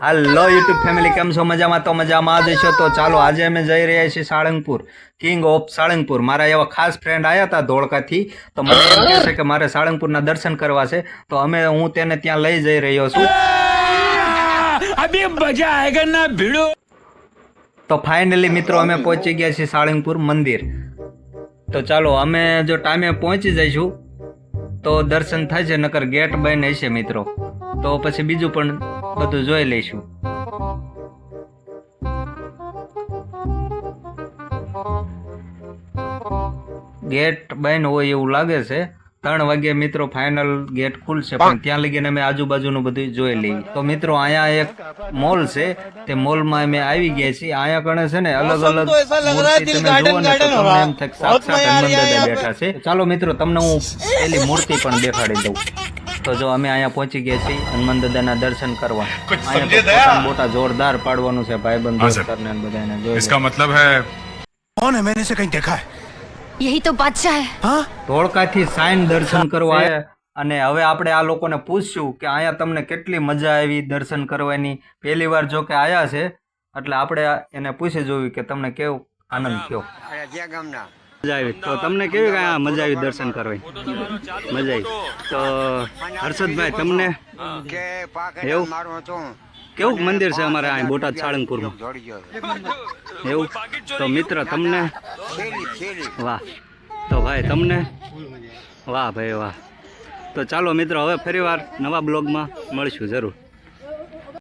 હાલો YouTube family, કેમ છો? મજામાં? તો મજામાં જ છો. તો ચાલો આજે અમે જઈ રહ્યા છીએ સાળંગપુર, કિંગ ઓફ સાળંગપુર. મારા એવા ખાસ ફ્રેન્ડ આવ્યા હતા ધોળકાથી, તો મને એમ કહે છે કે મારે સાળંગપુરના દર્શન કરવા છે, તો હું તેને ત્યાં લઈ જઈ રહ્યો છું. અભી મજા આયેગા ના ભીડો. તો ફાઇનલી મિત્રો અમે પહોંચી ગયા છીએ સાળંગપુર મંદિર. તો ચાલો અમે જો ટાઈમે પહોંચી જઈશું તો દર્શન થાય છે, નકર ગેટ બંધ હશે મિત્રો. તો પછી બીજું પણ બધું જોઈ લઈશું. ગેટ બંધ હોય એવું લાગે છે. 3 વાગે મિત્રો ફાઇનલ ગેટ ખુલશે, પણ ત્યાં લગીને અમે આજુબાજુનું બધું જોઈ લઈએ. તો મિત્રો અહીંયા એક મોલ છે, તે મોલમાં અમે આવી ગયા છીએ. અહીંયા કણે છે ને અલગ અલગ મૂર્તિ તમે જુઓ ને તો તમને એમ થાય સાક્ષાત હનુમાન દાદા બેઠા છે. ચાલો મિત્રો તમને હું પેલી મૂર્તિ પણ દેખાડી દઉં. તો જો અમે અહીંયા પહોંચી ગયા છીએ હનુમાન દાદાના દર્શન કરવા. અહીંયા મોટા જોરદાર પાડવાનું છે ભાઈબંધ દોસ્તરને બધાને જોઈ. इसका मतलब है कौन है? मैंने से कहीं देखा है. यही तो बादशाह है. हाँ, ધોળકાથી સાઈન દર્શન કરવા આવ્યા. અને હવે આપણે આ લોકોને પૂછશું કે અહીંયા તમને કેટલી મજા આવી દર્શન કરવાની. પહેલી વાર જો કે આયા છે, એટલે આપણે એને પૂછી જોયું કે તમને કેવો આનંદ થયો. મજા આવી. તો તમને કેવી મજા આવી દર્શન કરવાની? મજા આવી. તો હર્ષદભાઈ તમને એવું કેવું મંદિર છે અમારે અહીં બોટાદ સાળંગપુરમાં? એવું? તો મિત્ર તમને? વાહ. તો ભાઈ તમને? વાહ ભાઈ વાહ. તો ચાલો મિત્રો હવે ફરીવાર નવા બ્લોગમાં મળીશું જરૂર.